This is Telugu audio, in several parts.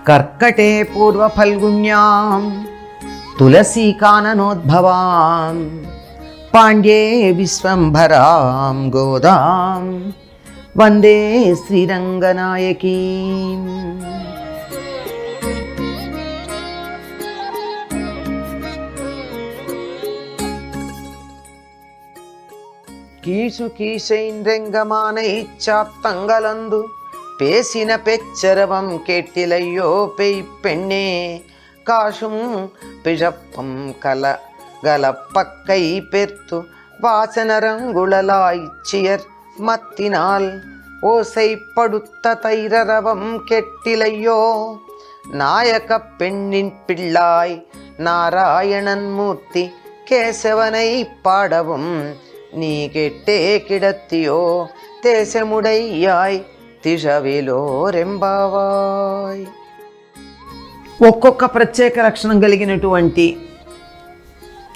కర్కటే పూర్వఫల్గుణ్యాం తులసీకాననోద్భవాం పాండ్యే విశ్వంభరాం గోదాం వందే శ్రీరంగనాయకీం. కీసు కీసైంద్రంగమానైచ్చాప్తంగలందు పేసిన పెచ్చరవం కెట్టిలయ్యో పెయ్ పెണ്ണే కాశుం పిழப்பம் కల గలపక్కై పెర్తు వాసన రంగుళలాయిచ్చియర్ మత్తినాల్ ఓసై పడుத்த தைரரவம் கெட்டிலையோ நாயக பெண்ணின் பிள்ளாய் நாராயணன் மூர்த்தி கேசவனை பாடவும் நீ கெட்டே கிடத்தியோ தேசமுடையாய் తిషవిలో రెంబావాయ్. ఒక్కొక్క ప్రత్యేక లక్షణం కలిగినటువంటి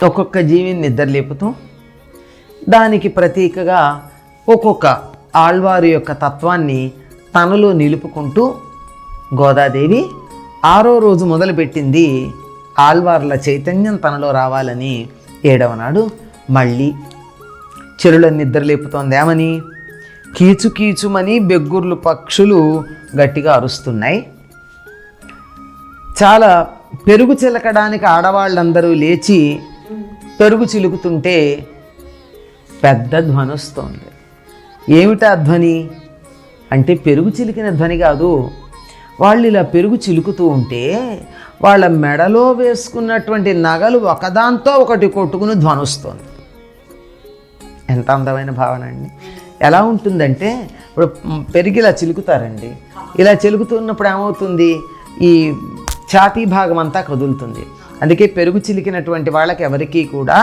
ఒక్కొక్క జీవిని నిద్రలేపుతూ దానికి ప్రతీకగా ఒక్కొక్క ఆళ్వారు యొక్క తత్వాన్ని తనలో నిలుపుకుంటూ గోదాదేవి 6వ రోజు మొదలుపెట్టింది ఆళ్వార్ల చైతన్యం తనలో రావాలని. 7వ నాడు మళ్ళీ చెరులను నిద్రలేపుతోంది. ఏమని? కీచు కీచుమని బెగ్గుర్లు పక్షులు గట్టిగా అరుస్తున్నాయి. చాలా పెరుగు చిలకడానికి ఆడవాళ్ళందరూ లేచి పెరుగు చిలుకుతుంటే పెద్ద ధ్వని వస్తోంది. ఏమిటా ధ్వని అంటే పెరుగు చిలికిన ధ్వని కాదు. వాళ్ళు ఇలా పెరుగు చిలుకుతూ ఉంటే వాళ్ళ మెడలో వేసుకున్నటువంటి నగలు ఒకదాంతో ఒకటి కొట్టుకుని ధ్వని వస్తుంది. ఎంత అందమైన భావన అండి. ఎలా ఉంటుందంటే ఇప్పుడు పెరిగి ఇలా చిలుకుతారండి. ఇలా చిలుకుతున్నప్పుడు ఏమవుతుంది? ఈ ఛాతీ భాగం అంతా కదులుతుంది. అందుకే పెరుగు చిలికినటువంటి వాళ్ళకి ఎవరికీ కూడా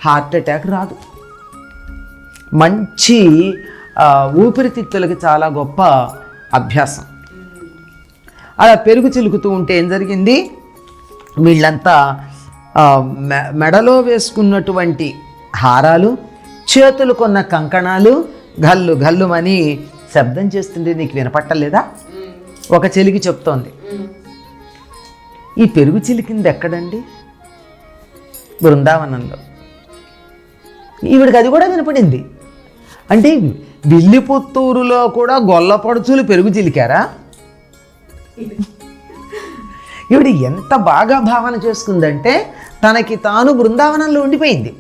హార్ట్ అటాక్ రాదు. మంచి ఊపిరితిత్తులకి చాలా గొప్ప అభ్యాసం. అలా పెరుగు చిలుకుతూ ఉంటే ఏం జరిగింది? వీళ్ళంతా మెడలో వేసుకున్నటువంటి హారాలు, చేతులు కొన్న కంకణాలు గల్లు గల్లుమని శబ్దం చేస్తుంటే నీకు వినపట్టలేదా? ఒక చెలికి చెప్తోంది. ఈ పెరుగు చిలికింది ఎక్కడండి? బృందావనంలో. ఈవిడికి అది కూడా వినపడింది. అంటే విల్లిపుత్తూరులో కూడా గొల్లపడుచులు పెరుగు చిలికారా? ఈవిడ ఎంత బాగా భావన చేసుకుందంటే తనకి తాను బృందావనంలో ఉండిపోయింది.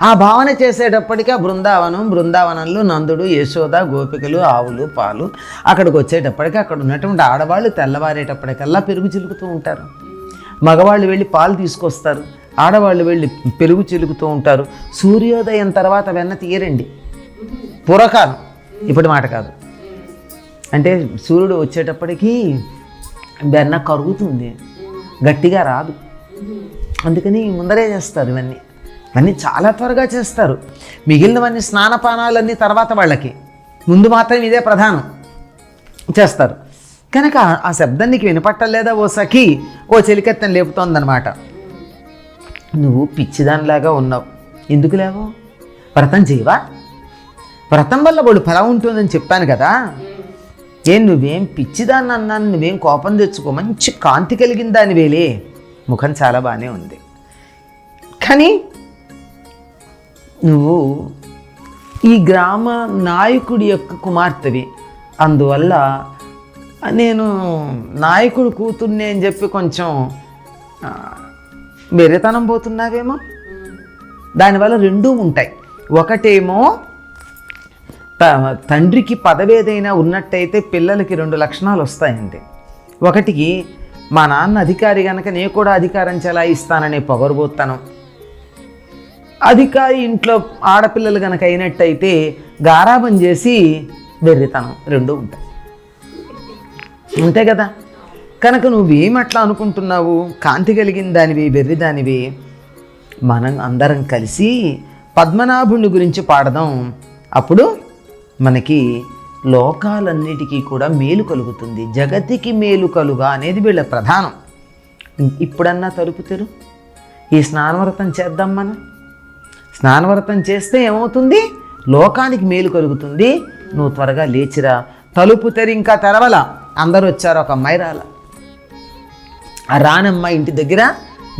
ఆ భావన చేసేటప్పటికీ ఆ బృందావనంలో నందుడు, యశోద, గోపికలు, ఆవులు, పాలు. అక్కడికి వచ్చేటప్పటికీ అక్కడ ఉన్నటువంటి ఆడవాళ్ళు తెల్లవారేటప్పటికల్లా పెరుగు చిలుకుతూ ఉంటారు. మగవాళ్ళు వెళ్ళి పాలు తీసుకొస్తారు, ఆడవాళ్ళు వెళ్ళి పెరుగు చిలుకుతూ ఉంటారు. సూర్యోదయం తర్వాత వెన్న తీయరండి. పూర్వకాలం, ఇప్పటి మాట కాదు. అంటే సూర్యుడు వచ్చేటప్పటికీ వెన్న కరుగుతుంది, గట్టిగా రాదు. అందుకని ముందరే చేస్తారు. ఇవన్నీ చాలా త్వరగా చేస్తారు. మిగిలినవన్నీ స్నానపానాలన్నీ తర్వాత వాళ్ళకి, ముందు మాత్రం ఇదే ప్రధానం చేస్తారు. కనుక ఆ శబ్దం నీకు వినపట్టలేదా ఓ సఖి? ఓ చెలికెత్తని లేపుతోందనమాట. నువ్వు పిచ్చిదానిలాగా ఉన్నావు. ఎందుకు లేవో? వ్రతం చేయవా? వ్రతం వల్ల వాడు ఫలం ఉంటుందని చెప్పాను కదా. నువ్వేం పిచ్చిదాన్ని అన్నాను, నువ్వేం కోపం తెచ్చుకో. మంచి కాంతి కలిగిన దాని వేలే, ముఖం చాలా బాగానే ఉంది. కానీ నువ్వు ఈ గ్రామ నాయకుడి యొక్క కుమార్తెవి. అందువల్ల నేను నాయకుడు కూతుర్ని అని చెప్పి కొంచెం వెర్రితనం పోతున్నావేమో. దానివల్ల రెండూ ఉంటాయి. ఒకటేమో తండ్రికి పదవి ఏదైనా ఉన్నట్టయితే పిల్లలకి 2 లక్షణాలు వస్తాయండి. ఒకటికి మా నాన్న అధికారి కనుక నేను కూడా అధికారం చెలాయిస్తాననే పొగరుబోత్తనం. అధికారి ఇంట్లో ఆడపిల్లలు కనుక అయినట్టయితే గారాబం చేసి వెర్రితనం. రెండూ ఉంటాయి. అంతే కదా. కనుక నువ్వేమట్లా అనుకుంటున్నావు? కాంతి కలిగిన దానివి, వెర్రి దానివి. మనం అందరం కలిసి పద్మనాభుని గురించి పాడదాం. అప్పుడు మనకి లోకాలన్నిటికీ కూడా మేలు కలుగుతుంది. జగతికి మేలు కలుగా అనేది వీళ్ళ ప్రధానం. ఇప్పుడన్నా తలుపు తెరు. ఈ స్నానవ్రతం చేద్దాం. మనం స్నానవ్రతం చేస్తే ఏమవుతుంది? లోకానికి మేలు కలుగుతుంది. నువ్వు త్వరగా లేచిరా. తలుపు తెరి, ఇంకా తెరవలా. అందరూ వచ్చారు, ఒక అమ్మాయి రాల. ఆ రానమ్మాయి ఇంటి దగ్గర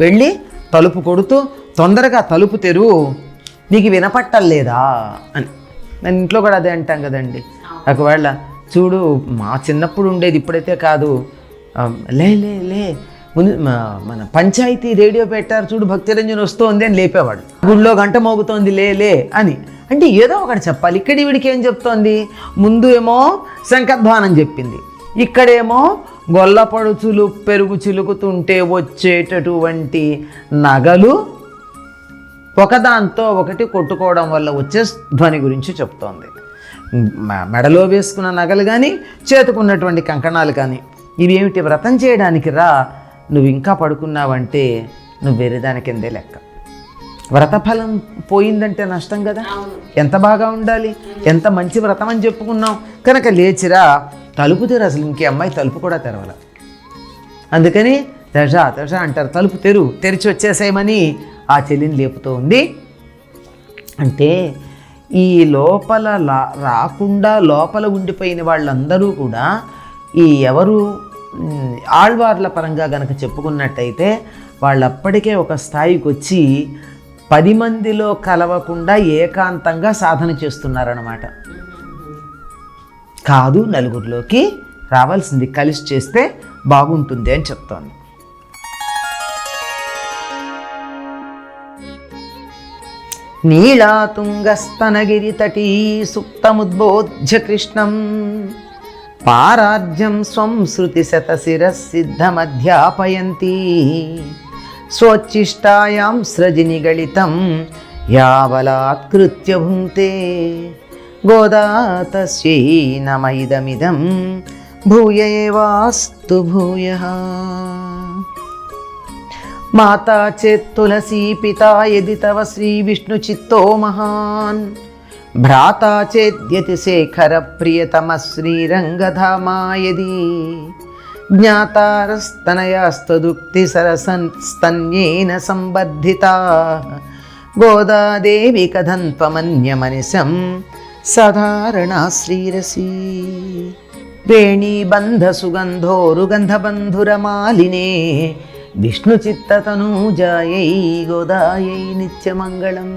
వెళ్ళి తలుపు కొడుతూ, తొందరగా తలుపు తెరువు, నీకు వినపట్టలేదా అని. నేను ఇంట్లో కూడా అదే అంటాం కదండి. ఒకవేళ చూడు మా చిన్నప్పుడు ఉండేది, ఇప్పుడైతే కాదు, లే లే లే ముందు మన పంచాయతీ రేడియో పెట్టారు చూడు, భక్తిరంజన్ వస్తోంది అని లేపేవాడు. గుళ్ళో గంట మోగుతోంది లే లే అని. అంటే ఏదో ఒకటి చెప్పాలి. ఇక్కడ వీడికి ఏం చెప్తోంది, ముందు ఏమో శంఖధ్వానం చెప్పింది, ఇక్కడేమో గొల్లపడుచులు పెరుగు చిలుకుతుంటే వచ్చేటటువంటి నగలు ఒకదాంతో ఒకటి కొట్టుకోవడం వల్ల వచ్చే ధ్వని గురించి చెప్తోంది. మెడలో వేసుకున్న నగలు కానీ, చేతుకున్నటువంటి కంకణాలు కానీ, ఇవేమిటి వ్రతం చేయడానికి రా, నువ్వు ఇంకా పడుకున్నావంటే నువ్వు వేరే దాని కిందే లెక్క. వ్రతఫలం పోయిందంటే నష్టం కదా. ఎంత బాగా ఉండాలి, ఎంత మంచి వ్రతం అని చెప్పుకున్నాం కనుక లేచిరా, తలుపు తెరు. అసలు ఇంకే అమ్మాయి తలుపు కూడా తెరవల. అందుకని తెష తెష అంటారు, తలుపు తెరిచి వచ్చేసేయమని ఆ చెల్లిని లేపుతూ ఉంది. అంటే ఈ లోపల రాకుండా లోపల ఉండిపోయిన వాళ్ళందరూ కూడా ఈ ఎవరు ఆళ్వార్ల పరంగా గనక చెప్పుకున్నట్టయితే వాళ్ళప్పటికే ఒక స్థాయికి వచ్చి 10 మందిలో కలవకుండా ఏకాంతంగా సాధన చేస్తున్నారన్నమాట. కాదు, నలుగురిలోకి రావాల్సింది, కలిసి చేస్తే బాగుంటుంది అని చెప్తోంది. నీళాతుంగస్తనగిరితటీ సుప్తముద్బోధ్య కృష్ణం పారార్జ్యం స్వం శృతిశతశిరసిద్ధమధ్యాపయంతి స్వోచ్ఛిష్టాయాం స్రజినిగళితం యావలాత్కృత్య భుంక్తే గోదా తస్యై నమైదమిదం భూయ ఏవాస్తు భూయః. మాతా చేత్ తులసీ పితా యది తవ శ్రీ విష్ణు చిత్తో మహాన్ భ్రాతా చేద్యతి శేఖర ప్రియతమ శ్రీరంగధామా యది జ్ఞాతారస్తనయాస్తదుక్తి సరసన్ స్తన్యేన సంబద్ధితా గోదాదేవి కథన్త్వమన్యమనిశం సాధారణా శ్రీరసి వేణీబంధ సుగంధోరుగంధబంధురమాలినే విష్ణుచిత్తతనూజాయై గోదాయై నిత్యమంగళం.